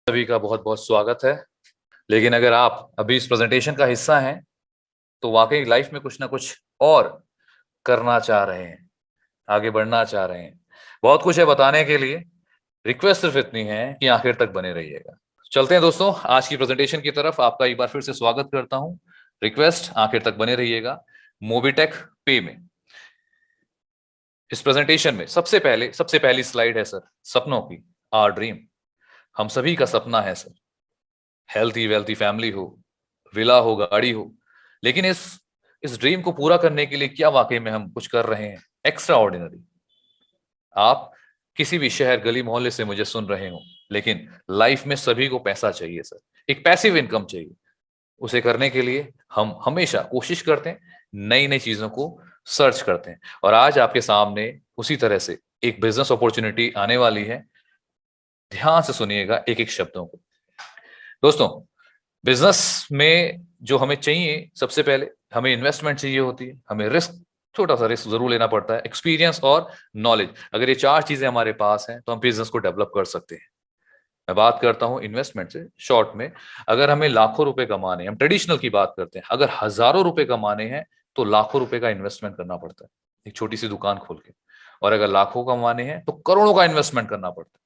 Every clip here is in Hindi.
सभी का बहुत बहुत स्वागत है। लेकिन अगर आप अभी इस प्रेजेंटेशन का हिस्सा हैं तो वाकई लाइफ में कुछ ना कुछ और करना चाह रहे हैं, आगे बढ़ना चाह रहे हैं। बहुत कुछ है बताने के लिए। रिक्वेस्ट सिर्फ इतनी है कि आखिर तक बने रहिएगा। चलते हैं दोस्तों आज की प्रेजेंटेशन की तरफ। आपका एक बार फिर से स्वागत करता हूं। रिक्वेस्ट आखिर तक बने रहिएगा। मोबीटेक पे में इस प्रेजेंटेशन में सबसे पहली स्लाइड है सर, सपनों की। Or dream. हम सभी का सपना है सर, हेल्थी वेल्थी फैमिली हो, विला हो, गाड़ी हो। लेकिन इस ड्रीम को पूरा करने के लिए क्या वाकई में हम कुछ कर रहे हैं एक्स्ट्रा ऑर्डिनरी? आप किसी भी शहर गली मोहल्ले से मुझे सुन रहे हो, लेकिन लाइफ में सभी को पैसा चाहिए सर, एक पैसिव इनकम चाहिए। उसे करने के लिए हम हमेशा कोशिश करते हैं, नई नई चीजों को सर्च करते हैं। और आज आपके सामने उसी तरह से एक बिजनेस अपॉर्चुनिटी आने वाली है। ध्यान से सुनिएगा एक एक शब्दों को। दोस्तों, बिजनेस में जो हमें चाहिए, सबसे पहले हमें इन्वेस्टमेंट चाहिए होती है, हमें रिस्क, छोटा सा रिस्क जरूर लेना पड़ता है, एक्सपीरियंस और नॉलेज। अगर ये चार चीजें हमारे पास हैं तो हम बिजनेस को डेवलप कर सकते हैं। मैं बात करता हूं इन्वेस्टमेंट से शॉर्ट में। अगर हमें लाखों रुपए कमाने हैं, हम ट्रेडिशनल की बात करते हैं, अगर हजारों रुपए कमाने हैं तो लाखों रुपए का इन्वेस्टमेंट करना पड़ता है, एक छोटी सी दुकान खोल के। और अगर लाखों कमाने हैं तो करोड़ों का इन्वेस्टमेंट करना पड़ता है।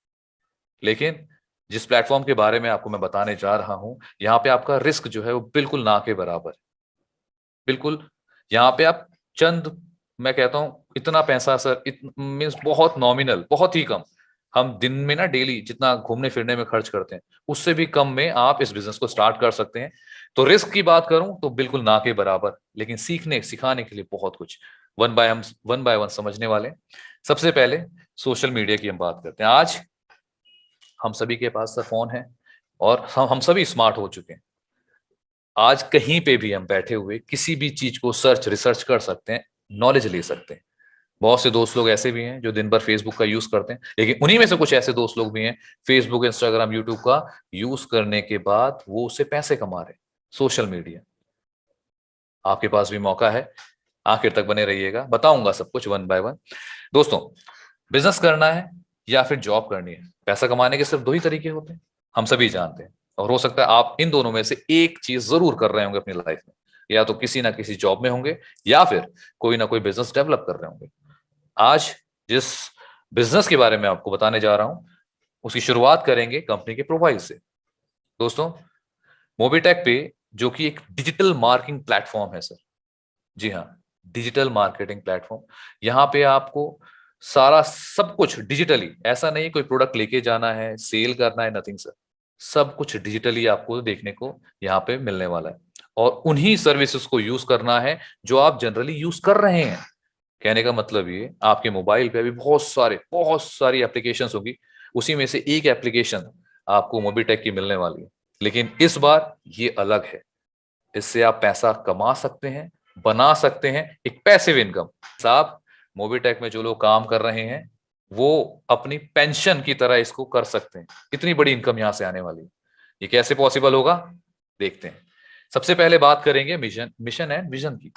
लेकिन जिस प्लेटफॉर्म के बारे में आपको मैं बताने जा रहा हूं, यहाँ पे आपका रिस्क जो है वो बिल्कुल ना के बराबर है। बिल्कुल। यहाँ पे आप चंद, मैं कहता हूं इतना पैसा सर, मीन्स बहुत नॉमिनल, बहुत ही कम। हम दिन में ना डेली जितना घूमने फिरने में खर्च करते हैं, उससे भी कम में आप इस बिजनेस को स्टार्ट कर सकते हैं। तो रिस्क की बात करूं तो बिल्कुल ना के बराबर, लेकिन सीखने सिखाने के लिए बहुत कुछ। वन बाय वन समझने वाले। सबसे पहले सोशल मीडिया की हम बात करते हैं। आज हम सभी के पास सर फोन है और हम सभी स्मार्ट हो चुके हैं। आज कहीं पे भी हम बैठे हुए किसी भी चीज को रिसर्च कर सकते हैं, नॉलेज ले सकते हैं। बहुत से दोस्त लोग ऐसे भी हैं जो दिन भर फेसबुक का यूज करते हैं, लेकिन उन्हीं में से कुछ ऐसे दोस्त लोग भी हैं, फेसबुक, इंस्टाग्राम, यूट्यूब का यूज करने के बाद वो उससे पैसे कमा रहे हैं। सोशल मीडिया, आपके पास भी मौका है। आखिर तक बने रहिएगा, बताऊंगा सब कुछ वन बाय वन। दोस्तों, बिजनेस करना है या फिर जॉब करनी है, पैसा कमाने के सिर्फ दो ही तरीके होते हैं, हम सभी जानते हैं। और हो सकता है आप इन दोनों में से एक चीज जरूर कर रहे होंगे अपनी लाइफ में। या तो किसी ना किसी जॉब में होंगे, या फिर कोई ना कोई बिजनेस डेवलप कर रहे होंगे। आज जिस बिजनेस के बारे में आपको बताने जा रहा हूं, उसकी शुरुआत करेंगे कंपनी के प्रोफाइल से। दोस्तों, मोबीटेक पे, जो कि एक डिजिटल मार्केटिंग प्लेटफॉर्म है सर। जी हाँ, डिजिटल मार्केटिंग प्लेटफॉर्म। यहाँ पे आपको सारा सब कुछ डिजिटली, ऐसा नहीं कोई प्रोडक्ट लेके जाना है, सेल करना है, नथिंग सर। सब कुछ डिजिटली आपको देखने को यहाँ पे मिलने वाला है। और उन्हीं सर्विसेज को यूज करना है जो आप जनरली यूज कर रहे हैं। कहने का मतलब ये, आपके मोबाइल पे अभी बहुत सारी एप्लीकेशंस होगी, उसी में से एक एप्लीकेशन आपको मोबीटेक की मिलने वाली है। लेकिन इस बार ये अलग है। इससे आप पैसा कमा सकते हैं, बना सकते हैं, एक पैसिव इनकम। साहब, मोबीटेक में जो लोग काम कर रहे हैं वो अपनी पेंशन की तरह इसको कर सकते हैं। इतनी बड़ी इनकम यहां से आने वाली है। ये कैसे पॉसिबल होगा, देखते हैं। सबसे पहले बात करेंगे मिशन एंड विजन की।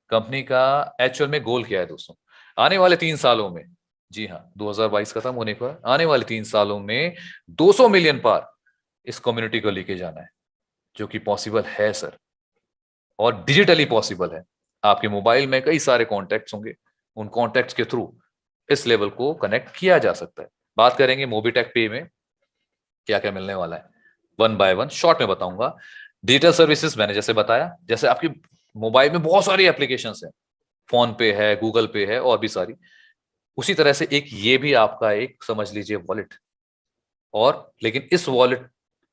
कंपनी का एक्चुअल में गोल क्या है दोस्तों? आने वाले 3 सालों में, जी हाँ, 2022 खत्म होने पर आने वाले 3 सालों में 200 मिलियन पार इस कम्युनिटी को लेके जाना है, जो कि पॉसिबल है सर। और डिजिटली पॉसिबल है। आपके मोबाइल में कई सारे कॉन्टैक्ट्स होंगे, उन कॉन्टैक्ट्स के थ्रू इस लेवल को कनेक्ट किया जा सकता है। बात करेंगे मोबीटेक पे में क्या क्या मिलने वाला है, वन बाय वन शॉर्ट में बताऊंगा। डिजिटल सर्विसेज मैंने जैसे बताया, जैसे आपकी मोबाइल में बहुत सारी एप्लीकेशंस हैं, फोन पे है, गूगल पे है, और भी सारी। उसी तरह से एक ये भी आपका एक समझ लीजिए वॉलेट। और लेकिन इस वॉलेट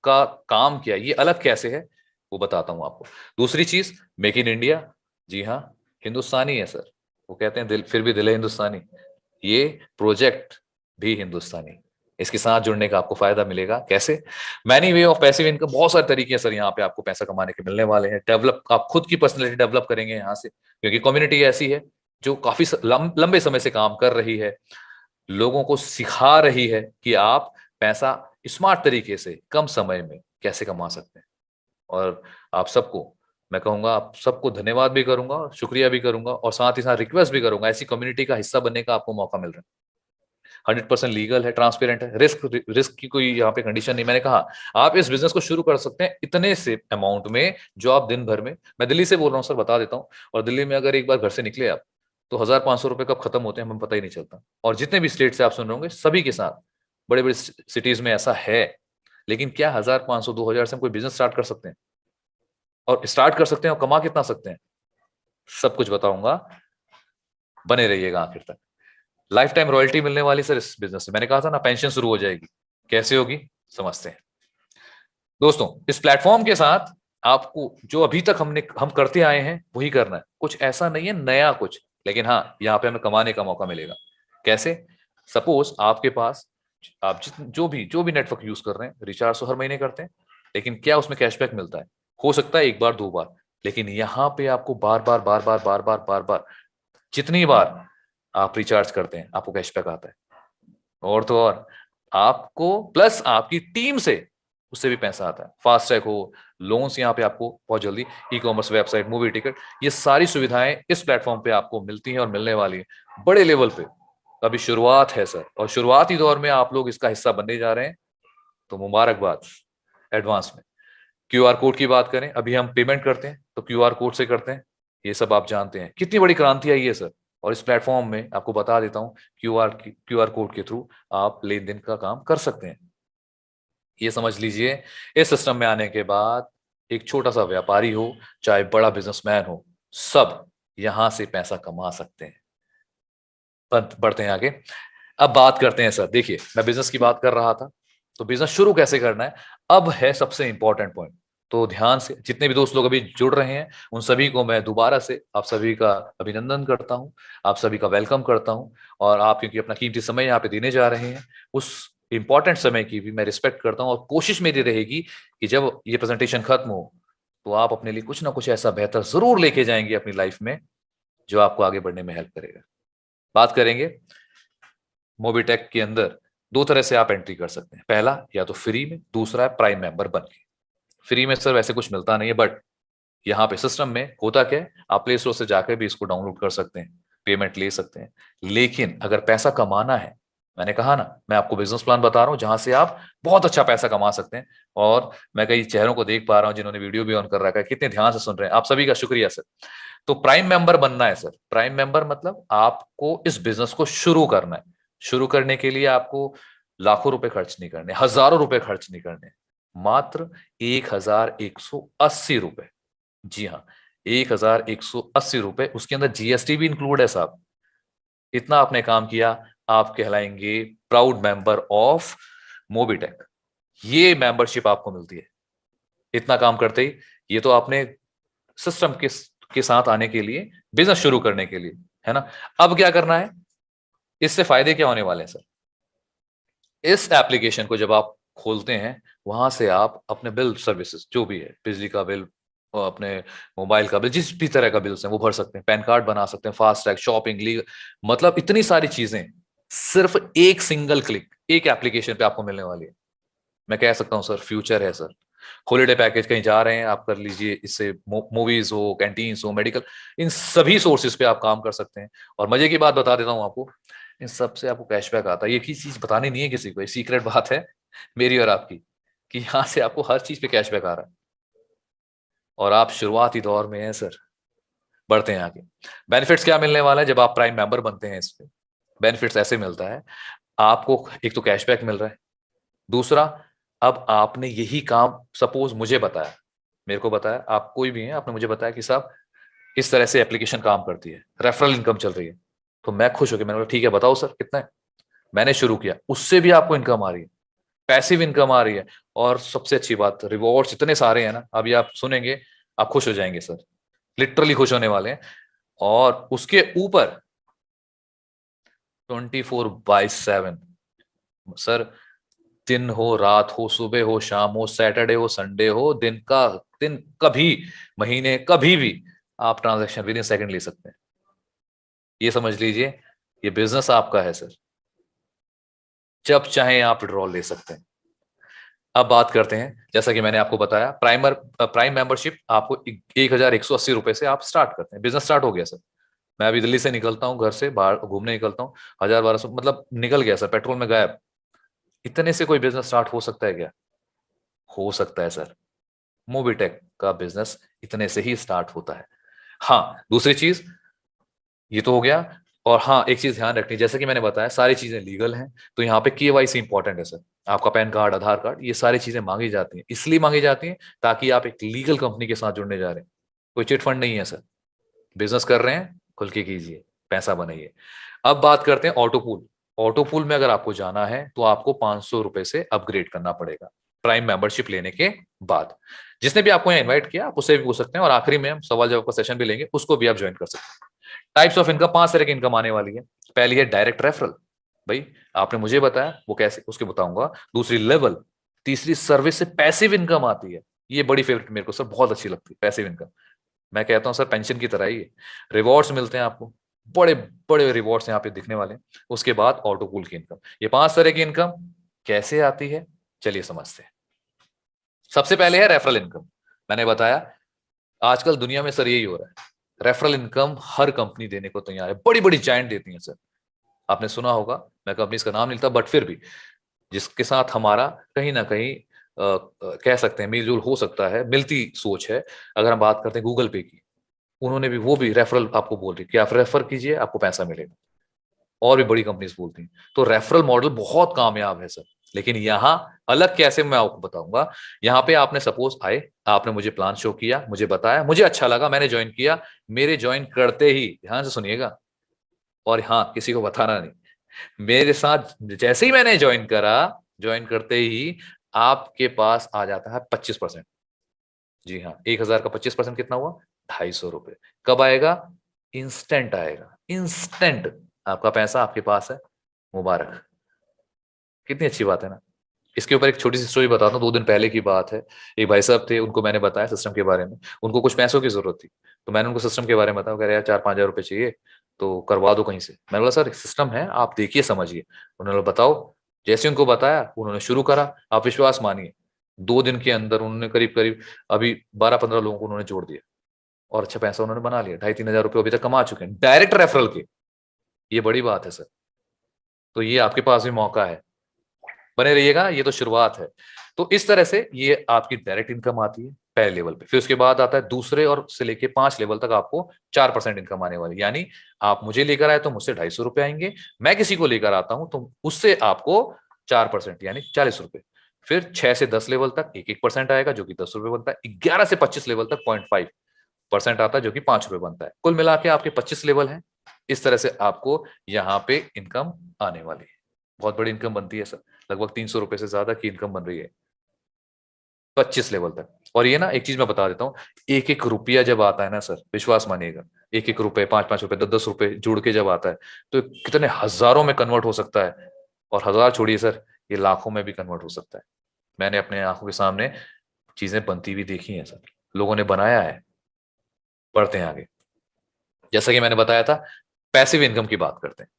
का काम क्या है, ये अलग कैसे है, वो बताता हूं आपको। दूसरी चीज, मेक इन इंडिया। जी हाँ, हिंदुस्तानी है सर। वो कहते हैं दिल, फिर भी दिल है हिंदुस्तानी। ये प्रोजेक्ट भी हिंदुस्तानी। इसके साथ जुड़ने का आपको फायदा मिलेगा कैसे? Many way of passive income, बहुत सारे तरीके हैं सर यहाँ पे आपको पैसा कमाने के मिलने वाले हैं। डेवलप, आप खुद की पर्सनैलिटी डेवलप करेंगे यहाँ से, क्योंकि कम्युनिटी ऐसी है जो काफी लंबे समय से काम कर रही है, लोगों को सिखा रही है कि आप पैसा स्मार्ट तरीके से कम समय में कैसे कमा सकते हैं। और आप सबको, मैं कहूंगा आप सबको धन्यवाद भी करूंगा और शुक्रिया भी करूंगा, और साथ ही साथ रिक्वेस्ट भी करूंगा, ऐसी कम्युनिटी का हिस्सा बनने का आपको मौका मिल रहा है। 100% लीगल है, ट्रांसपेरेंट है, रिस्क की कोई यहाँ पे कंडीशन नहीं। मैंने कहा आप इस बिजनेस को शुरू कर सकते हैं इतने से अमाउंट में जो आप दिन भर में, मैं दिल्ली से बोल रहा हूँ सर, बता देता हूँ, और दिल्ली में अगर एक बार घर से निकले आप तो 1,500 रुपए कब खत्म होते हैं हमें पता ही नहीं चलता। और जितने भी स्टेट से आप सुन रहे होंगे सभी के साथ, बड़े बड़े सिटीज में ऐसा है। लेकिन क्या 1,500 2,000 से हम कोई बिजनेस स्टार्ट कर सकते हैं? और स्टार्ट कर सकते हैं और कमा कितना सकते हैं, सब कुछ बताऊंगा, बने रहिएगा आखिर तक। लाइफ टाइम रॉयल्टी मिलने वाली सर इस बिजनेस से, मैंने कहा था ना पेंशन शुरू हो जाएगी, कैसे होगी समझते हैं दोस्तों। इस प्लेटफॉर्म के साथ आपको जो अभी तक हम करते आए हैं वही करना है, कुछ ऐसा नहीं है नया कुछ, लेकिन हाँ यहाँ पे हमें कमाने का मौका मिलेगा। कैसे? सपोज आपके पास आप जो भी नेटवर्क यूज कर रहे हैं, रिचार्ज तो हर महीने करते हैं, लेकिन क्या उसमें कैशबैक मिलता है? हो सकता है एक बार दो बार, लेकिन यहाँ पे आपको बार बार बार बार बार बार बार बार, जितनी बार आप रिचार्ज करते हैं आपको कैशबैक आता है। और तो और आपको प्लस आपकी टीम से उससे भी पैसा आता है। फास्ट ट्रैक हो, लोन्स यहाँ पे आपको बहुत जल्दी, e commerce website, movie ticket, ये सारी सुविधाएं इस प्लेटफॉर्म पे आपको मिलती हैं और मिलने वाली है बड़े लेवल पे। अभी शुरुआत है सर, और शुरुआती दौर में आप लोग इसका हिस्सा बनने जा रहे हैं, तो मुबारकबाद एडवांस में। क्यूआर कोड की बात करें, अभी हम पेमेंट करते हैं तो क्यूआर कोड से करते हैं, ये सब आप जानते हैं। कितनी बड़ी क्रांति आई है सर, और इस प्लेटफॉर्म में आपको बता देता हूं क्यूआर कोड के थ्रू आप लेन देन का काम कर सकते हैं। ये समझ लीजिए, इस सिस्टम में आने के बाद एक छोटा सा व्यापारी हो चाहे बड़ा बिजनेसमैन हो, सब यहां से पैसा कमा सकते हैं। बढ़ते हैं आगे। अब बात करते हैं सर, देखिए मैं बिजनेस की बात कर रहा था, तो बिजनेस शुरू कैसे करना है अब है सबसे इंपॉर्टेंट पॉइंट। तो ध्यान से जितने भी दोस्त लोग अभी जुड़ रहे हैं उन सभी को मैं दोबारा से आप सभी का अभिनंदन करता हूं, आप सभी का वेलकम करता हूं। और आप क्योंकि अपना कीमती समय यहाँ पे देने जा रहे हैं, उस इंपॉर्टेंट समय की भी मैं रिस्पेक्ट करता हूं। और कोशिश मेरी रहेगी कि जब ये प्रेजेंटेशन खत्म हो तो आप अपने लिए कुछ ना कुछ ऐसा बेहतर जरूर लेके जाएंगे अपनी लाइफ में जो आपको आगे बढ़ने में हेल्प करेगा। बात करेंगे मोबीटेक के अंदर, दो तरह से आप एंट्री कर सकते हैं, पहला या तो फ्री में, दूसरा है प्राइम मेंबर बन के। फ्री में सर वैसे कुछ मिलता नहीं है, बट यहाँ पे सिस्टम में होता क्या है, आप प्ले स्टोर से जाकर भी इसको डाउनलोड कर सकते हैं, पेमेंट ले सकते हैं। लेकिन अगर पैसा कमाना है, मैंने कहा ना मैं आपको बिजनेस प्लान बता रहा हूं जहां से आप बहुत अच्छा पैसा कमा सकते हैं। और मैं कई चेहरों को देख पा रहा हूं जिन्होंने वीडियो भी ऑन कर रखा है, कितने ध्यान से सुन रहे हैं, आप सभी का शुक्रिया सर। तो प्राइम मेंबर बनना है सर, प्राइम मेंबर मतलब आपको इस बिजनेस को शुरू करना है। शुरू करने के लिए आपको लाखों रुपए खर्च नहीं करने, हजारों रुपए खर्च नहीं करने, मात्र 1,180 रुपए। जी हाँ, 1,180 रुपए, उसके अंदर जीएसटी भी इंक्लूड है साहब। इतना आपने काम किया, आप कहलाएंगे प्राउड मेंबर ऑफ मोबीटेक। ये मेंबरशिप आपको मिलती है इतना काम करते ही। ये तो आपने सिस्टम के साथ आने के लिए, बिजनेस शुरू करने के लिए, है ना। अब क्या करना है, इससे फायदे क्या होने वाले हैं सर? इस एप्लीकेशन को जब आप खोलते हैं, वहां से आप अपने बिल सर्विसेज जो भी है, बिजली का बिल और अपने मोबाइल का बिल, जिस भी तरह का बिल्स है वो भर सकते हैं, पैन कार्ड बना सकते हैं, फास्ट ट्रैक, शॉपिंग, लीगल, मतलब इतनी सारी चीजें सिर्फ एक सिंगल क्लिक, एक एप्लीकेशन पे आपको मिलने वाली है। मैं कह सकता हूँ सर फ्यूचर है सर। हॉलीडे पैकेज कहीं जा रहे हैं आप कर लीजिए इससे, मूवीज हो, कैंटीन्स हो, मेडिकल, इन सभी सोर्सेज पे आप काम कर सकते हैं। और मजे की बात बता देता हूँ आपको, इन सबसे आपको कैशबैक आता है। ये की चीज बतानी नहीं है किसी को, ये सीक्रेट बात है मेरी और आपकी, कि यहाँ से आपको हर चीज पे कैशबैक आ रहा है। और आप शुरुआती दौर में हैं सर। बढ़ते हैं आगे। बेनिफिट्स क्या मिलने वाला है जब आप प्राइम मेंबर बनते हैं? इस पे बेनिफिट्स ऐसे मिलता है, आपको एक तो कैशबैक मिल रहा है, दूसरा अब आपने यही काम सपोज मुझे बताया, मेरे को बताया, आप कोई भी हैं, आपने मुझे बताया कि साहब इस तरह से एप्लीकेशन काम करती है, रेफरल इनकम चल रही है, तो मैं खुश हो गया, मैंने बोला ठीक है बताओ सर कितना है। मैंने शुरू किया, उससे भी आपको इनकम आ रही है, पैसिव इनकम आ रही है। और सबसे अच्छी बात, रिवॉर्ड्स इतने सारे हैं ना, अभी आप सुनेंगे आप खुश हो जाएंगे सर, लिटरली खुश होने वाले हैं। और उसके ऊपर 24/7 सर, दिन हो, रात हो, सुबह हो, शाम हो, सैटरडे हो, संडे हो, दिन कभी, महीने कभी भी आप ट्रांजैक्शन विद इन सेकंड ले सकते हैं। ये समझ लीजिए, ये बिजनेस आपका है सर, जब चाहे आप विड्रॉल ले सकते हैं। अब बात करते हैं, जैसा कि मैंने आपको बताया, प्राइम मेंबरशिप आपको 1,180 रुपए से आप स्टार्ट करते हैं, बिजनेस स्टार्ट हो गया सर। मैं अभी दिल्ली से निकलता हूँ, घर से बाहर घूमने निकलता हूँ, 1000-1200 मतलब निकल गया सर, पेट्रोल में गायब। इतने से कोई बिजनेस स्टार्ट हो सकता है क्या? हो सकता है सर। मोबिटेक का बिजनेस इतने से ही स्टार्ट होता है। हाँ, दूसरी चीज ये तो हो गया। और हाँ, एक चीज ध्यान रखनी, जैसे कि मैंने बताया सारी चीजें लीगल हैं, तो यहाँ पे केवाईसी इंपॉर्टेंट है सर। आपका पैन कार्ड, आधार कार्ड, ये सारी चीजें मांगी जाती हैं, इसलिए मांगी जाती हैं ताकि आप एक लीगल कंपनी के साथ जुड़ने जा रहे हैं। कोई चिट फंड नहीं है सर। बिजनेस कर रहे हैं, खुल के कीजिए, पैसा बनाइए। अब बात करते हैं ऑटो पूल। ऑटो पूल में अगर आपको जाना है तो आपको 500 रुपए से अपग्रेड करना पड़ेगा प्राइम मेंबरशिप लेने के बाद। जिसने भी आपको यहाँ इन्वाइट किया आप उससे भी पूछ सकते हैं, और आखिरी में हम सवाल जवाब का सेशन भी लेंगे, उसको भी आप ज्वाइन कर सकते हैं। टाइप्स ऑफ इनकम, 5 तरह की इनकम आने वाली है। पहली है डायरेक्ट रेफरल, भाई आपने मुझे बताया वो कैसे, उसके बताऊंगा। दूसरी लेवल। तीसरी सर्विस से पैसिव इनकम आती है, ये बड़ी फेवरेट मेरे को सर, बहुत अच्छी लगती है पैसिव इनकम। मैं कहता हूं सर पेंशन की तरह ही है। रिवॉर्ड्स मिलते हैं आपको, बड़े बड़े रिवॉर्ड्स यहाँ पे दिखने वाले हैं। उसके बाद ऑटो पूल की इनकम। ये 5 तरह की इनकम कैसे आती है, चलिए समझते हैं। सबसे पहले है रेफरल इनकम। मैंने बताया आजकल दुनिया में सर यही हो रहा है, रेफरल इनकम हर कंपनी देने को तैयार है, बड़ी बड़ी जायंट देती है सर। आपने सुना होगा, मैं कंपनीज का नाम नहीं लेता, बट फिर भी जिसके साथ हमारा कहीं ना कहीं कह सकते हैं मेलजोल हो सकता है, मिलती सोच है। अगर हम बात करते हैं गूगल पे की, उन्होंने भी, वो भी रेफरल आपको बोल रही है कि आप रेफर कीजिए आपको पैसा मिलेगा। और भी बड़ी कंपनीज बोलती हैं। तो रेफरल मॉडल बहुत कामयाब है सर। लेकिन यहाँ अलग कैसे, मैं आपको बताऊंगा। यहाँ पे आपने सपोज आए, आपने मुझे प्लान शो किया, मुझे बताया, मुझे अच्छा लगा, मैंने ज्वाइन किया। मेरे ज्वाइन करते ही, ध्यान से सुनिएगा, और हाँ किसी को बताना नहीं, मेरे साथ जैसे ही मैंने ज्वाइन करा, ज्वाइन करते ही आपके पास आ जाता है 25%। जी हाँ, 1000 का 25% कितना हुआ? 250 रुपए। कब आएगा? इंस्टेंट आएगा, इंस्टेंट। आपका पैसा आपके पास है, मुबारक। कितनी अच्छी बात है ना। इसके ऊपर एक छोटी सी स्टोरी बताता हूँ, 2 दिन पहले की बात है। एक भाई साहब थे, उनको मैंने बताया सिस्टम के बारे में। उनको कुछ पैसों की जरूरत थी, तो मैंने उनको सिस्टम के बारे में बताया। कह रहे यार 4-5 हजार रुपये चाहिए, तो करवा दो कहीं से। मैंने बोला सर सिस्टम है, आप देखिए समझिए। उन्होंने बोला बताओ। जैसे उनको बताया उन्होंने शुरू करा, आप विश्वास मानिए 2 दिन के अंदर उन्होंने करीब करीब अभी 12-15 लोगों को उन्होंने जोड़ दिया, और अच्छा पैसा उन्होंने बना लिया। 2,500-3,000 रुपये अभी तक कमा चुके हैं डायरेक्ट रेफरल के। ये बड़ी बात है सर। तो ये आपके पास भी मौका है, बने रहिएगा, ये तो शुरुआत है। तो इस तरह से ये आपकी डायरेक्ट इनकम आती है पहले लेवल पे। फिर उसके बाद आता है दूसरे और से लेके 5 लेवल तक आपको 4% इनकम आने वाली। यानी आप मुझे लेकर आए तो मुझसे 250 रुपए आएंगे, मैं किसी को लेकर आता हूं तो उससे आपको 4% यानी 40 रुपए। फिर 6 से 10 लेवल तक 1-1% आएगा जो कि 10 रुपए बनता है। 11 से 25 लेवल तक 0.5% आता है जो कि 5 रुपए बनता है। कुल मिला के आपके 25 लेवल हैं। इस तरह से आपको यहाँ पे इनकम आने वाली है। बहुत बड़ी इनकम बनती है सर, लगभग 300 रुपए से ज्यादा की इनकम बन रही है 25 लेवल तक। और ये ना एक चीज मैं बता देता हूँ, एक एक रुपया जब आता है ना सर, विश्वास मानिएगा, 1-1 रुपए, 5-5 रुपए, 10-10 रुपए जुड़ के जब आता है, तो कितने हजारों में कन्वर्ट हो सकता है। और हजार छोड़िए सर, ये लाखों में भी कन्वर्ट हो सकता है। मैंने अपने आंखों के सामने चीजें बनती हुई देखी हैं सर, लोगों ने बनाया है। बढ़ते हैं आगे। जैसा कि मैंने बताया था, पैसिव इनकम की बात करते हैं।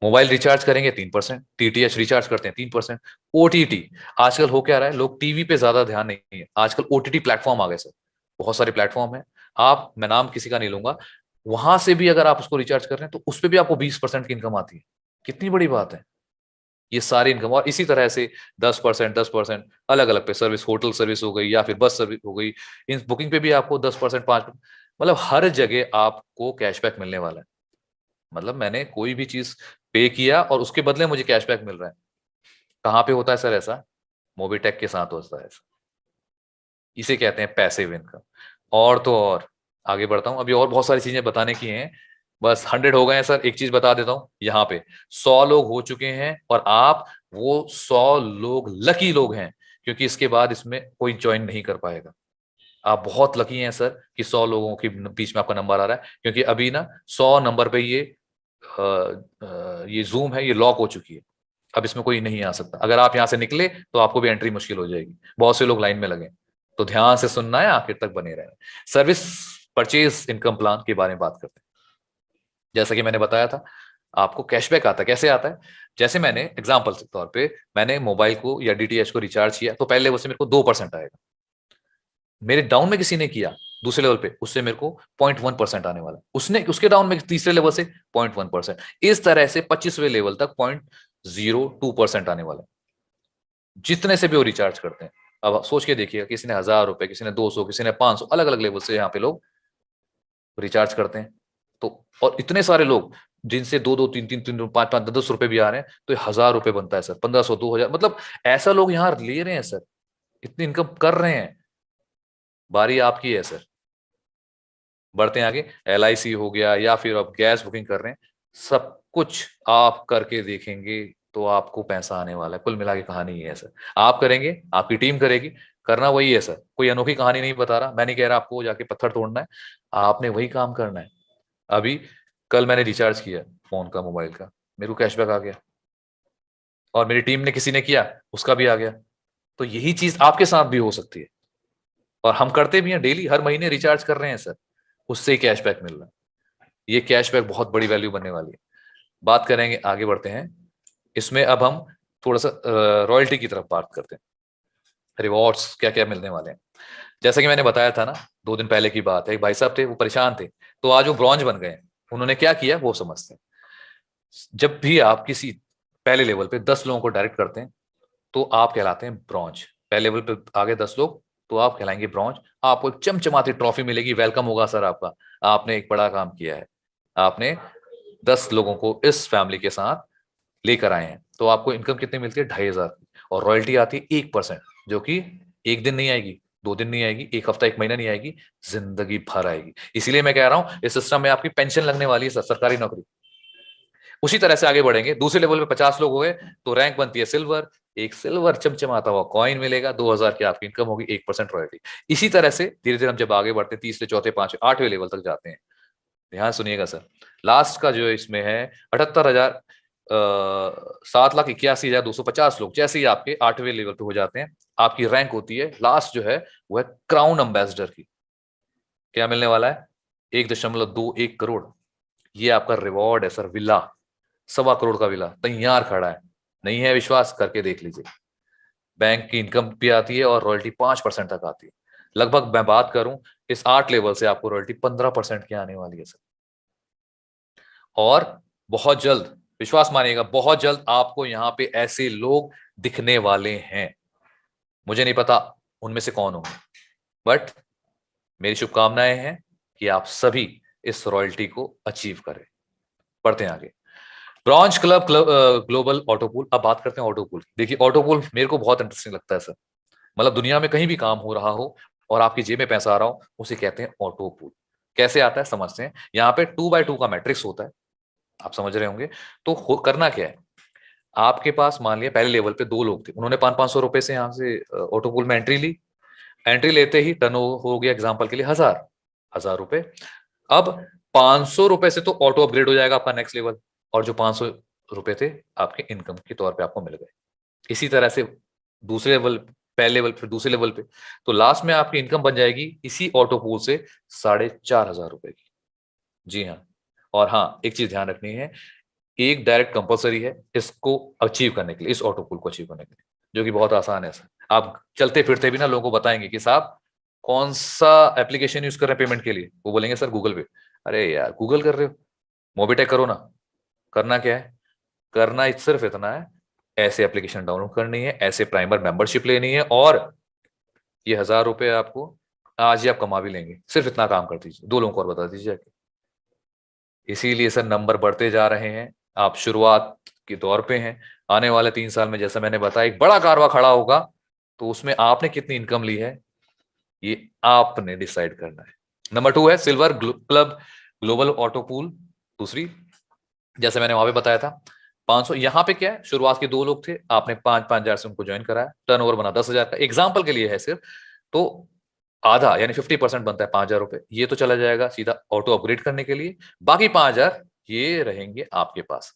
मोबाइल रिचार्ज करेंगे 3%, टीटीएच रिचार्ज करते हैं 3%। ओटीटी, आजकल हो क्या रहा है, लोग टीवी पे ज्यादा ध्यान नहीं है, आजकल ओटीटी प्लेटफॉर्म आ गए सर। बहुत सारे प्लेटफॉर्म है। आप, मैं नाम किसी का नहीं लूंगा, वहां से भी अगर आप उसको रिचार्ज कर रहे हैं तो उस पर भी आपको 20% की इनकम आती है। कितनी बड़ी बात है। ये सारी इनकम, और इसी तरह से 10%, 10% अलग अलग पे सर्विस, होटल सर्विस हो गई या फिर बस सर्विस हो गई, इन बुकिंग पे भी आपको 10%, 5%, मतलब हर जगह आपको कैशबैक मिलने वाला है। मतलब मैंने कोई भी चीज पे किया और उसके बदले मुझे कैशबैक मिल रहा है। कहाँ पे होता है सर ऐसा? मोबीटेक के साथ होता है ऐसा। इसे कहते हैं पैसिव इनकम। और तो और आगे बढ़ता हूँ, अभी और बहुत सारी चीजें बताने की हैं। बस 100 हो गए हैं सर। एक चीज बता देता हूँ, यहाँ पे 100 लोग हो चुके हैं, और आप वो 100 लोग लकी लोग हैं, क्योंकि इसके बाद इसमें कोई ज्वाइन नहीं कर पाएगा। आप बहुत लकी हैं सर कि 100 लोगों के बीच में आपका नंबर आ रहा है, क्योंकि अभी ना 100 नंबर पे ये जूम है, ये लॉक हो चुकी है। अब इसमें कोई नहीं आ सकता। अगर आप यहाँ से निकले तो आपको भी एंट्री मुश्किल हो जाएगी। बहुत से लोग लाइन में लगे। तो ध्यान से सुनना है, आखिर तक बने रहना। सर्विस परचेज इनकम प्लान के बारे में बात करते हैं। जैसा कि मैंने बताया था, आपको कैशबैक आता है। कैसे आता है? जैसे मैंने एग्जाम्पल के तौर पे, मैंने मोबाइल को या डीटीएच को रिचार्ज किया, तो पहले लेवल से मेरे को 2% आएगा। मेरे डाउन में किसी ने किया दूसरे लेवल पे, उससे मेरे को 0.1% आने वाला है, उसने उसके डाउन में तीसरे लेवल से 0.1%, इस तरह से 25वें लेवल तक 0.02% आने वाला है, जितने से भी वो रिचार्ज करते हैं। अब सोच के देखिएगा, किसी ने 1000 रुपए, किसी ने 200, किसी ने 500, अलग अलग लेवल से यहाँ पे लोग रिचार्ज करते हैं। तो और इतने सारे लोग जिनसे 2-2, 3-3, 3, 5-5, 10-10 रुपए भी आ रहे हैं, तो 1000 रुपए बनता है सर, 1500, 2000, मतलब ऐसा लोग यहाँ ले रहे हैं सर, इतनी इनकम कर रहे हैं। बारी आपकी है सर। बढ़ते हैं आगे। LIC हो गया, या फिर आप गैस बुकिंग कर रहे हैं, सब कुछ आप करके देखेंगे तो आपको पैसा आने वाला है। कुल मिला के कहानी ये है सर, आप करेंगे, आपकी टीम करेगी, करना वही है सर। कोई अनोखी कहानी नहीं बता रहा, मैं नहीं कह रहा आपको जाके पत्थर तोड़ना है, आपने वही काम करना है। अभी कल मैंने रिचार्ज किया फोन का, मोबाइल का, मेरे को कैशबैक आ गया, और मेरी टीम ने किसी ने किया, उसका भी आ गया। तो यही चीज आपके साथ भी हो सकती है, और हम करते भी हैं डेली, हर महीने रिचार्ज कर रहे हैं सर, उससे ही कैशबैक मिल रहा है। ये कैशबैक बहुत बड़ी वैल्यू बनने वाली है। बात करेंगे, आगे बढ़ते हैं। इसमें अब हम थोड़ा सा रॉयल्टी की तरफ बात करते हैं, रिवॉर्ड्स क्या क्या मिलने वाले हैं। जैसा कि मैंने बताया था ना, 2 दिन पहले की बात है, एक भाई साहब थे, वो परेशान थे, तो आज वो ब्रॉन्ज बन गए। उन्होंने क्या किया वो समझते हैं। जब भी आप किसी पहले लेवल पे 10 लोगों को डायरेक्ट करते हैं, तो आप कहलाते हैं ब्रॉन्ज। पहले लेवल पे आगे 10 लोग, तो आप कहलाएंगे ब्रॉन्ज। आपको एक चमचमाती ट्रॉफी मिलेगी, वेलकम होगा सर आपका, आपने एक बड़ा काम किया है, आपने 10 लोगों को इस फैमिली के साथ लेकर आए हैं। तो आपको इनकम कितनी मिलती है? 2500। और रॉयल्टी आती है 1%, जो कि एक दिन नहीं आएगी, 2 दिन नहीं आएगी, एक हफ्ता, एक महीना नहीं आएगी, जिंदगी भर आएगी। इसीलिए मैं कह रहा हूं, इस सिस्टम में आपकी पेंशन लगने वाली है सर, सरकारी नौकरी। उसी तरह से आगे बढ़ेंगे, दूसरे लेवल पे 50 लोग हो गए, तो रैंक बनती है सिल्वर, एक सिल्वर चमचमाता हुआ कॉइन मिलेगा, 2000 की आपकी इनकम होगी, 1% रॉयल्टी। इसी तरह से धीरे धीरे हम जब आगे बढ़ते हैं, तीसरे, चौथे, पांचवे, 8वें लेवल तक जाते हैं। ध्यान सुनिएगा सर, लास्ट का जो इसमें है 78,000, 7,81,250 लोग जैसे ही आपके 8वें लेवल पे हो जाते हैं, आपकी रैंक होती है लास्ट जो है, वो है क्राउन एम्बेसडर की। क्या मिलने वाला है? 1.21 करोड़। ये आपका रिवॉर्ड है सर। विला, 1.25 करोड़ का विला तैयार खड़ा है। नहीं है विश्वास? करके देख लीजिए। बैंक की इनकम भी आती है, और रॉयल्टी 5% तक आती है। लगभग मैं बात करूं, इस 8 लेवल से आपको रॉयल्टी 15% की आने वाली है सर। और बहुत जल्द, विश्वास मानिएगा, बहुत जल्द आपको यहाँ पे ऐसे लोग दिखने वाले हैं। मुझे नहीं पता उनमें से कौन होंगे, बट मेरी शुभकामनाएं हैं कि आप सभी इस रॉयल्टी को अचीव करें। बढ़ते हैं आगे। Bronze club, global autopool. अब बात करते हैं ऑटोपूल। देखिए, ऑटोपूल मेरे को बहुत इंटरेस्टिंग लगता है सर। मतलब दुनिया में कहीं भी काम हो रहा हो और आपकी जेब में पैसा आ रहा हो, उसे कहते हैं ऑटोपूल। कैसे आता है समझते हैं। यहाँ पे 2x2 का मैट्रिक्स होता है, आप समझ रहे होंगे। तो करना क्या है, आपके पास मान लिया पहले लेवल पे 2 लोग थे, उन्होंने 500-500 रुपए से यहाँ से ऑटोपूल में एंट्री ली। एंट्री लेते ही टर्न हो गया एग्जाम्पल के लिए 1000 रुपए। अब 500 रुपए से तो ऑटो अपग्रेड हो जाएगा आपका नेक्स्ट लेवल, और जो 500 रुपए थे आपके इनकम के तौर पे आपको मिल गए। इसी तरह से दूसरे लेवल, पहले लेवल, फिर दूसरे लेवल पे, तो लास्ट में आपकी इनकम बन जाएगी इसी ऑटो पूल से 4500 रुपए की। जी हाँ। और हाँ, एक चीज ध्यान रखनी है, एक डायरेक्ट कंपलसरी है इसको अचीव करने के लिए, इस ऑटो पूल को अचीव करने के लिए, जो कि बहुत आसान है सर। आप चलते फिरते भी ना लोगों को बताएंगे कि साहब कौन सा एप्लीकेशन यूज कर रहे हैं पेमेंट के लिए, वो बोलेंगे सर गूगल पे। अरे यार, गूगल कर रहे हो, मोबिटेक करो ना। करना क्या है? करना सिर्फ इतना है, ऐसे एप्लीकेशन डाउनलोड करनी है, ऐसे प्राइमर मेंबरशिप लेनी है, और ये 1000 रुपए आपको आज ही आप कमा भी लेंगे। सिर्फ इतना काम कर दीजिए, 2 लोगों को और बता दीजिए। इसीलिए सर नंबर बढ़ते जा रहे हैं, आप शुरुआत के दौर पे हैं। आने वाले 3 साल में, जैसा मैंने बताया, एक बड़ा कारवा खड़ा होगा, तो उसमें आपने कितनी इनकम ली है, ये आपने डिसाइड करना है। नंबर 2 है silver club global auto pool. दूसरी, जैसे मैंने वहां पे बताया था 500, यहाँ पे क्या है, शुरुआत के 2 लोग थे, आपने 5,000 से उनको ज्वाइन कराया, टर्नओवर बना 10,000 का, एग्जाम्पल के लिए है सिर्फ। तो आधा यानी 50% बनता है 5,000 रुपए, ये तो चला जाएगा सीधा ऑटो अपग्रेड करने के लिए। बाकी 5,000 ये रहेंगे आपके पास।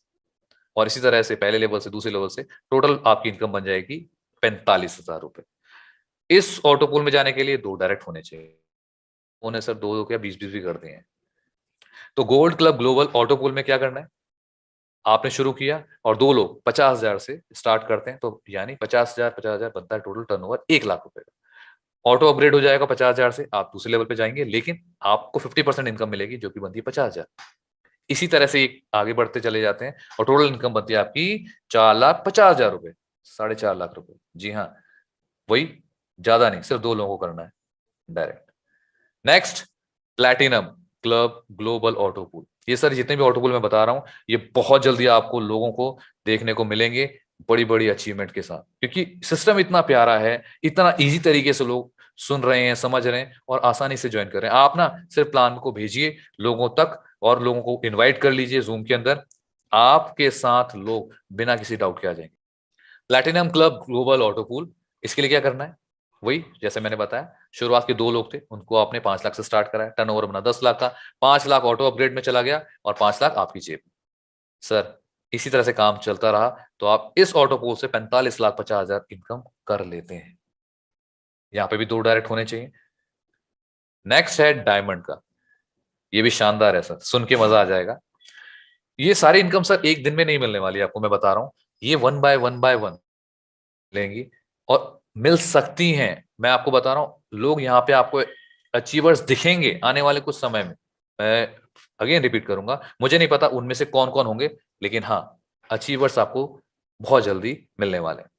और इसी तरह से पहले लेवल से दूसरे लेवल से टोटल आपकी इनकम बन जाएगी 45,000 रुपए। इस ऑटो पूल में जाने के लिए 2 डायरेक्ट होने चाहिए, उन्हें सर 2 क्या 20-20 भी कर दिए हैं। तो gold club global auto pool में क्या करना है, आपने शुरू किया और 2 लोग 50,000 से स्टार्ट करते हैं, तो यानी 50,000 50,000 बनता है टोटल टर्नओवर 1 लाख रुपए का। ऑटो अपग्रेड हो जाएगा 50,000 से, आप दूसरे लेवल पे जाएंगे, लेकिन आपको 50% इनकम मिलेगी जो कि बनती है 50,000। इसी तरह से आगे बढ़ते चले जाते हैं और टोटल इनकम बनती है आपकी 4,50,000 रुपए, 4.5 लाख रुपए। जी हाँ, वही, ज्यादा नहीं, सिर्फ 2 लोगों को करना है direct. Next, platinum club global auto pool. ये सर जितने भी ऑटो पूल मैं बता रहा हूं, ये बहुत जल्दी आपको लोगों को देखने को मिलेंगे बड़ी बड़ी अचीवमेंट के साथ, क्योंकि सिस्टम इतना प्यारा है, इतना इजी तरीके से लोग सुन रहे हैं, समझ रहे हैं और आसानी से ज्वाइन कर रहे हैं। आप ना सिर्फ प्लान को भेजिए लोगों तक और लोगों को इनवाइट कर लीजिए जूम के अंदर, आपके साथ लोग बिना किसी डाउट के आ जाएंगे। Platinum club global auto pool, इसके लिए क्या करना है, वही जैसे मैंने बताया, शुरुआत के 2 लोग थे, उनको आपने 5 लाख से स्टार्ट करा है, टर्नओवर बना 10 लाख का, 5 लाख ऑटो अपग्रेड में चला गया और 5 लाख आपकी जेब में। सर इसी तरह से काम चलता रहा तो आप इस ऑटो पूल से 45,50,000 इनकम कर लेते हैं। यहां पे भी 2 डायरेक्ट होने चाहिए। नेक्स्ट है डायमंड का, ये भी शानदार है सर, सुन के मजा आ जाएगा। ये सारी इनकम सर एक दिन में नहीं मिलने वाली, आपको मैं बता रहा हूं, ये वन बाय वन लेंगी और मिल सकती हैं। मैं आपको बता रहा हूं, लोग यहाँ पे आपको अचीवर्स दिखेंगे आने वाले कुछ समय में। मैं अगेन रिपीट करूंगा, मुझे नहीं पता उनमें से कौन कौन होंगे, लेकिन हाँ, अचीवर्स आपको बहुत जल्दी मिलने वाले हैं।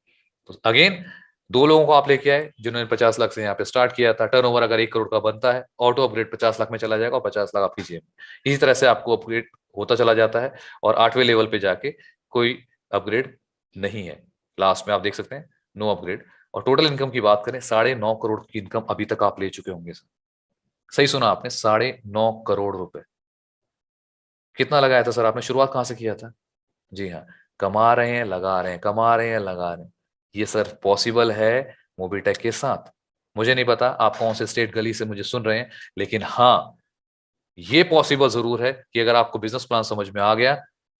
तो अगेन 2 लोगों को आप लेके आए जिन्होंने 50 लाख से यहाँ पे स्टार्ट किया था, टर्नओवर अगर 1 करोड़ का बनता है, ऑटो अपग्रेड 50 लाख में चला जाएगा और 50 लाख आपकी जेब में। इसी तरह से आपको अपग्रेड होता चला जाता है और 8वें लेवल पे जाके कोई अपग्रेड नहीं है, लास्ट में आप देख सकते हैं नो अपग्रेड। और टोटल इनकम की बात करें, 9.5 करोड़ की इनकम अभी तक आप ले चुके होंगे सर। सही सुना आपने, 9.5 करोड़ रुपए। कितना लगाया था सर आपने, शुरुआत कहां से किया था? जी हाँ, कमा रहे हैं लगा रहे हैं, कमा रहे हैं लगा रहे हैं। ये सर पॉसिबल है मोबिटेक के साथ। मुझे नहीं पता आप कौन से स्टेट गली से मुझे सुन रहे हैं, लेकिन हाँ, ये पॉसिबल जरूर है कि अगर आपको बिजनेस प्लान समझ में आ गया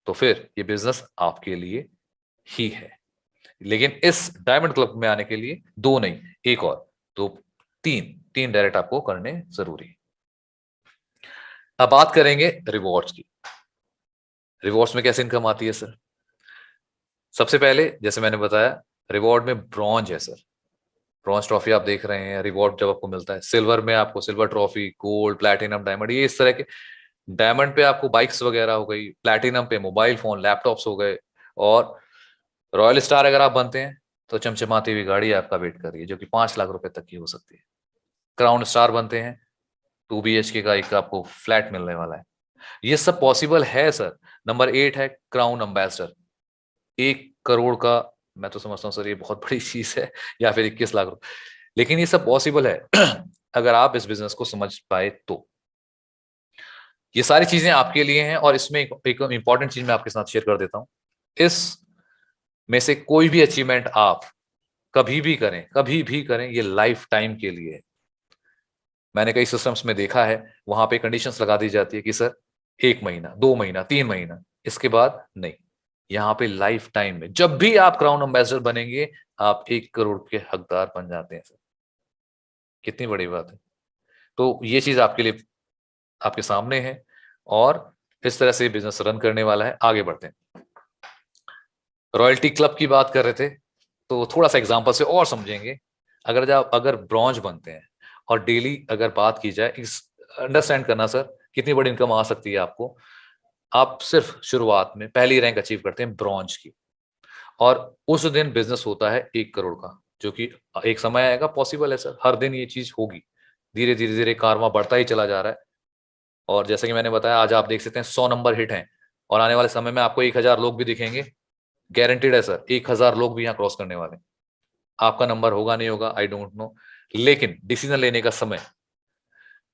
तो फिर ये बिजनेस आपके लिए ही है। लेकिन इस डायमंड क्लब में आने के लिए 2 नहीं, एक और, तो 3 डायरेक्ट आपको करने जरूरी। अब बात करेंगे रिवॉर्ड्स की। रिवॉर्ड्स में कैसे इनकम आती है सर? सबसे पहले जैसे मैंने बताया, रिवॉर्ड में ब्रॉन्ज है सर, ब्रॉन्ज ट्रॉफी आप देख रहे हैं रिवॉर्ड जब आपको मिलता है। सिल्वर में आपको silver trophy, gold, platinum, diamond, ये इस तरह के। डायमंड पे आपको बाइक्स वगैरह हो गई, प्लैटिनम पे मोबाइल फोन लैपटॉप्स हो गए, और रॉयल स्टार अगर आप बनते हैं तो चमचमाती हुई गाड़ी आपका वेट कर रही है जो कि 5 लाख रुपए तक की हो सकती है। क्राउन स्टार बनते हैं, 2 BHK का एक आपको फ्लैट मिलने वाला है। ये सब पॉसिबल है सर। नंबर 8 है क्राउन एम्बेसडर, 1 करोड़ का। मैं तो समझता हूँ सर ये बहुत बड़ी चीज है, या फिर 21 लाख रुपए, लेकिन ये सब पॉसिबल है अगर आप इस बिजनेस को समझ पाए तो। ये सारी चीजें आपके लिए हैं और इसमें एक इंपॉर्टेंट चीज मैं आपके साथ शेयर कर देता हूं। इस में से कोई भी अचीवमेंट आप कभी भी करें, कभी भी करें, ये लाइफ टाइम के लिए है। मैंने कई सिस्टम्स में देखा है, वहां पे कंडीशंस लगा दी जाती है कि सर 1 महीना, 2 महीना, 3 महीना, इसके बाद नहीं। यहाँ पे लाइफ टाइम में जब भी आप क्राउन एम्बेसडर बनेंगे, आप 1 करोड़ के हकदार बन जाते हैं सर। कितनी बड़ी बात है। तो ये चीज आपके लिए, आपके सामने है, और इस तरह से बिजनेस रन करने वाला है। आगे बढ़ते हैं, रॉयल्टी क्लब की बात कर रहे थे, तो थोड़ा सा एग्जांपल से और समझेंगे। अगर ब्रॉन्ज बनते हैं और डेली अगर बात की जाए, इस अंडरस्टैंड करना सर, कितनी बड़ी इनकम आ सकती है आपको। आप सिर्फ शुरुआत में पहली रैंक अचीव करते हैं ब्रॉन्ज की, और उस दिन बिजनेस होता है 1 करोड़ का, जो कि एक समय आएगा, पॉसिबल है सर, हर दिन ये चीज होगी। धीरे धीरे धीरे कारवा बढ़ता ही चला जा रहा है। और जैसे कि मैंने बताया, आज आप देख सकते हैं 100 नंबर हिट हैं, और आने वाले समय में आपको 1,000 लोग भी दिखेंगे, गारंटीड है सर, 1,000 लोग भी यहाँ क्रॉस करने वाले हैं। आपका नंबर होगा नहीं होगा आई डोंट नो, लेकिन डिसीजन लेने का समय।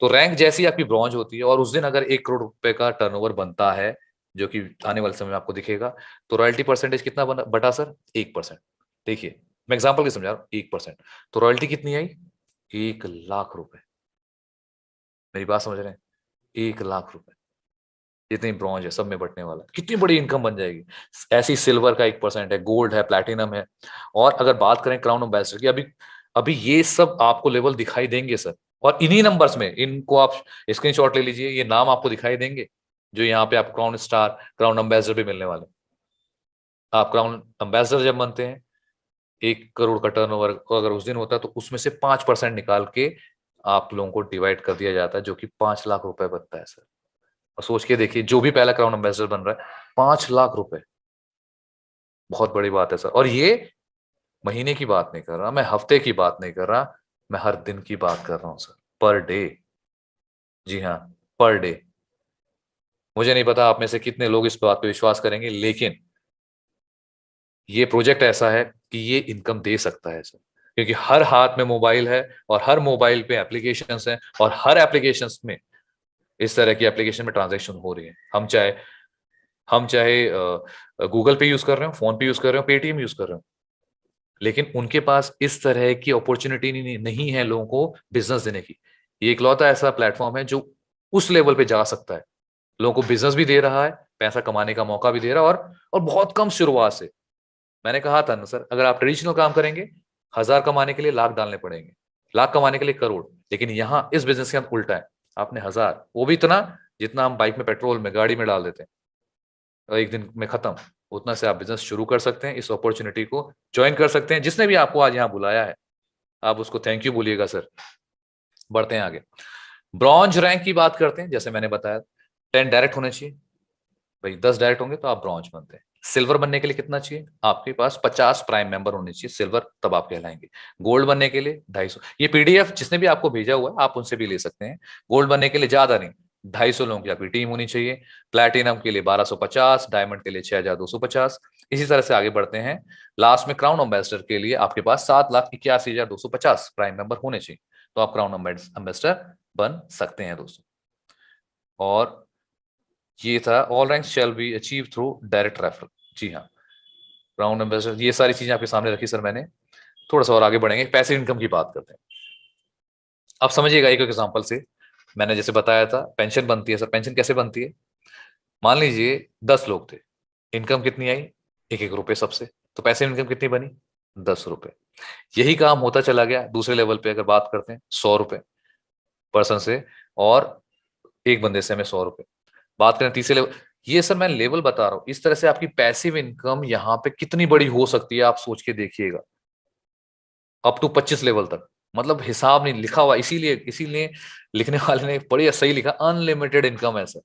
तो रैंक जैसी आपकी ब्रॉन्ज होती है और उस दिन अगर 1 करोड़ रुपए का टर्नओवर बनता है, जो कि आने वाले समय में आपको दिखेगा, तो रॉयल्टी परसेंटेज कितना बटा सर? 1%। देखिए, मैं एग्जाम्पल की समझा रहा हूँ, 1%, तो रॉयल्टी कितनी आई? 1 लाख रुपए। मेरी बात समझ रहे हैं? 1 लाख रुपए, जितनी ब्रॉन्ज है सब में बटने वाला है। कितनी बड़ी इनकम बन जाएगी। ऐसी सिल्वर का 1% है, गोल्ड है, प्लैटिनम है। और अगर बात करें क्राउन एम्बेसडर की, अभी अभी ये सब आपको लेवल दिखाई देंगे सर, और इन्हीं नंबर्स में, इनको आप स्क्रीनशॉट ले लीजिए, ये नाम आपको दिखाई देंगे जो यहाँ पे आप क्राउन स्टार, क्राउन एम्बेसडर भी मिलने वाले। आप क्राउन एम्बेसडर जब बनते हैं, 1 करोड़ का टर्नओवर अगर उस दिन होता है तो उसमें से 5% निकाल के आप लोगों को डिवाइड कर दिया जाता है, जो कि 5 लाख रुपए बनता है सर। और सोच के देखिए, जो भी पहला क्राउन एम्बेसडर बन रहा है, 5 लाख रुपए, बहुत बड़ी बात है सर। और ये महीने की बात नहीं कर रहा मैं, हफ्ते की बात नहीं कर रहा मैं, हर दिन की बात कर रहा हूं सर, पर डे। जी हाँ, पर डे। मुझे नहीं पता आप में से कितने लोग इस बात पे विश्वास करेंगे, लेकिन ये प्रोजेक्ट ऐसा है कि ये इनकम दे सकता है सर, क्योंकि हर हाथ में मोबाइल है और हर मोबाइल पे एप्लीकेशंस हैं, और हर एप्लीकेशंस में इस तरह की एप्लीकेशन में ट्रांजैक्शन हो रही है। हम चाहे गूगल पे यूज कर रहे हो, फोन पे यूज कर रहे हो, पेटीएम यूज कर रहे हो, लेकिन उनके पास इस तरह की अपॉर्चुनिटी नहीं है लोगों को बिजनेस देने की। ये इकलौता ऐसा प्लेटफॉर्म है जो उस लेवल पे जा सकता है, लोगों को बिजनेस भी दे रहा है, पैसा कमाने का मौका भी दे रहा है, और बहुत कम शुरुआत से। मैंने कहा था ना सर, अगर आप ट्रेडिशनल काम करेंगे, 1,000 कमाने के लिए लाख डालने पड़ेंगे, लाख कमाने के लिए करोड़। लेकिन यहाँ इस बिजनेस के अंदर उल्टा है, आपने 1,000, वो भी इतना जितना हम बाइक में पेट्रोल में गाड़ी में डाल देते हैं, और एक दिन में खत्म, उतना से आप बिजनेस शुरू कर सकते हैं। इस अपॉर्चुनिटी को ज्वाइन कर सकते हैं। जिसने भी आपको आज यहाँ बुलाया है, आप उसको थैंक यू बोलिएगा सर। बढ़ते हैं आगे। ब्रॉन्ज रैंक की बात करते हैं। जैसे मैंने बताया, 10 डायरेक्ट होने चाहिए भाई, 10 डायरेक्ट होंगे तो आप ब्रॉन्ज बनते हैं। सिल्वर बनने के लिए कितना चाहिए? आपके पास 50 प्राइम मेंबर होने चाहिए सिल्वर, तब आप कहलाएंगे। गोल्ड बनने के लिए 250। ये पीडीएफ जिसने भी आपको भेजा हुआ है, आप उनसे भी ले सकते हैं। गोल्ड बनने के लिए ज्यादा नहीं, 250 लोगों की आपकी टीम होनी चाहिए। प्लैटिनम के लिए 1250, डायमंड के लिए 6250। इसी तरह से आगे बढ़ते हैं। लास्ट में क्राउन एम्बेसडर के लिए आपके पास 7,81,250 प्राइम मेंबर होने चाहिए, तो आप क्राउन एम्बेसडर बन सकते हैं दोस्तों। और ये था all rank shall be achieve through direct referral. जी हाँ, राउंड एम्बेसडर, ये सारी चीजें आपके सामने रखी सर मैंने। थोड़ा सा और आगे बढ़ेंगे, पैसिव इनकम की बात करते हैं। आप समझिएगा एक एक एग्जांपल से। मैंने जैसे बताया था, पेंशन बनती है सर। पेंशन कैसे बनती है? मान लीजिए 10 लोग थे, इनकम कितनी आई? 1-1 रुपए सबसे, तो पैसिव इनकम कितनी बनी? 10 रुपए। यही काम होता चला गया दूसरे लेवल पे। अगर बात करते हैं 100 रुपए पर्सन से, और एक बंदे से हमें 100 रुपए। बात करें तीसरे लेवल, ये सर मैं लेवल बता रहा हूं। इस तरह से आपकी पैसिव इनकम यहाँ पे कितनी बड़ी हो सकती है, आप सोच के देखिएगा। अप टू 25 लेवल तक, मतलब हिसाब नहीं लिखा हुआ, इसीलिए इसीलिए लिखने वाले ने बड़ी सही लिखा, अनलिमिटेड इनकम है सर।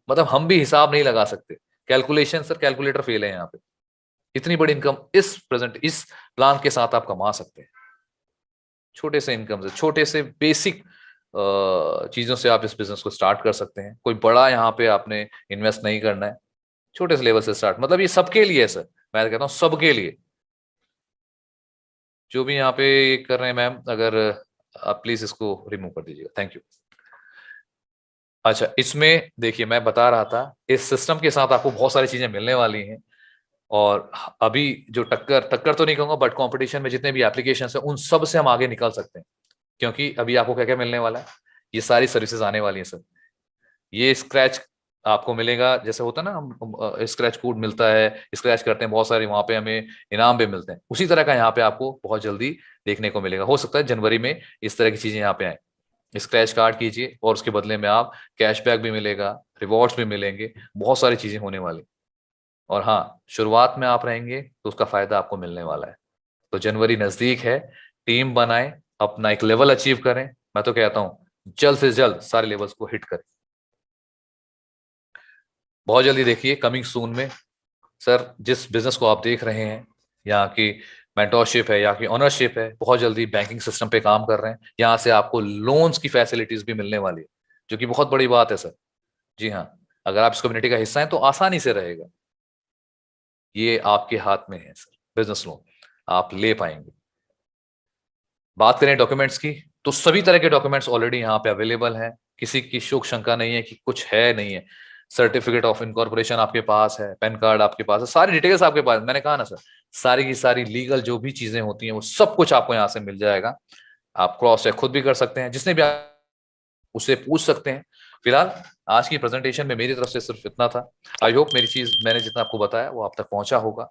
मतलब हम भी हिसाब नहीं लगा सकते, कैलकुलेशन सर, कैलकुलेटर फेल है यहाँ पे। इतनी बड़ी इनकम इस प्लान के साथ आप कमा सकते हैं। छोटे से इनकम से, छोटे से बेसिक चीजों से आप इस बिजनेस को स्टार्ट कर सकते हैं। कोई बड़ा यहाँ पे आपने इन्वेस्ट नहीं करना है, छोटे से लेवल से स्टार्ट। मतलब ये सबके लिए है सर, मैं कहता हूँ सबके लिए। जो भी यहाँ पे कर रहे हैं मैम, अगर आप प्लीज इसको रिमूव कर दीजिएगा, थैंक यू। अच्छा, इसमें देखिए मैं बता रहा था, इस सिस्टम के साथ आपको बहुत सारी चीजें मिलने वाली हैं। और अभी जो टक्कर टक्कर तो नहीं कहूंगा, बट कंपटीशन में जितने भी एप्लीकेशन है, उन सब से हम आगे निकल सकते हैं। क्योंकि अभी आपको क्या क्या मिलने वाला है, ये सारी सर्विसेज आने वाली हैं सर। ये स्क्रैच आपको मिलेगा, जैसे होता है ना, हम स्क्रैच कोड मिलता है, स्क्रैच करते हैं बहुत सारे, वहां पे हमें इनाम भी मिलते हैं। उसी तरह का यहाँ पे आपको बहुत जल्दी देखने को मिलेगा। हो सकता है जनवरी में इस तरह की चीजें यहाँ पे आए। स्क्रैच कार्ड कीजिए और उसके बदले में आप कैशबैक भी मिलेगा, रिवॉर्ड्स भी मिलेंगे, बहुत सारी चीजें होने वाली। और हाँ, शुरुआत में आप रहेंगे तो उसका फायदा आपको मिलने वाला है। तो जनवरी नजदीक है, टीम बनाएं, अपना एक लेवल अचीव करें। मैं तो कहता हूँ जल्द से जल्द सारे लेवल्स को हिट करें। बहुत जल्दी देखिए, कमिंग सून में सर, जिस बिजनेस को आप देख रहे हैं, यहाँ की मेंटोरशिप है, यहाँ की ओनरशिप है, बहुत जल्दी बैंकिंग सिस्टम पे काम कर रहे हैं। यहाँ से आपको लोन्स की फैसिलिटीज भी मिलने वाली है, जो कि बहुत बड़ी बात है सर। जी हाँ, अगर आप इस कम्युनिटी का हिस्सा हैं तो आसानी से रहेगा। ये आपके हाथ में है सर, बिजनेस लोन आप ले पाएंगे। बात करें डॉक्यूमेंट्स की, तो सभी तरह के डॉक्यूमेंट्स ऑलरेडी यहाँ पे अवेलेबल हैं। किसी की शोक शंका नहीं है कि कुछ है नहीं है। सर्टिफिकेट ऑफ इनकॉर्पोरेशन आपके पास है, पैन कार्ड आपके पास है, सारी डिटेल्स आपके पास। मैंने कहा ना सर, सारी की सारी लीगल जो भी चीजें होती हैं, वो सब कुछ आपको यहाँ से मिल जाएगा। आप क्रॉस चेक खुद भी कर सकते हैं, जिसने भी आप उससे पूछ सकते हैं। फिलहाल आज की प्रेजेंटेशन में मेरी तरफ से सिर्फ इतना था। आई होप मेरी चीज मैंने जितना आपको बताया वो आप तक पहुंचा होगा।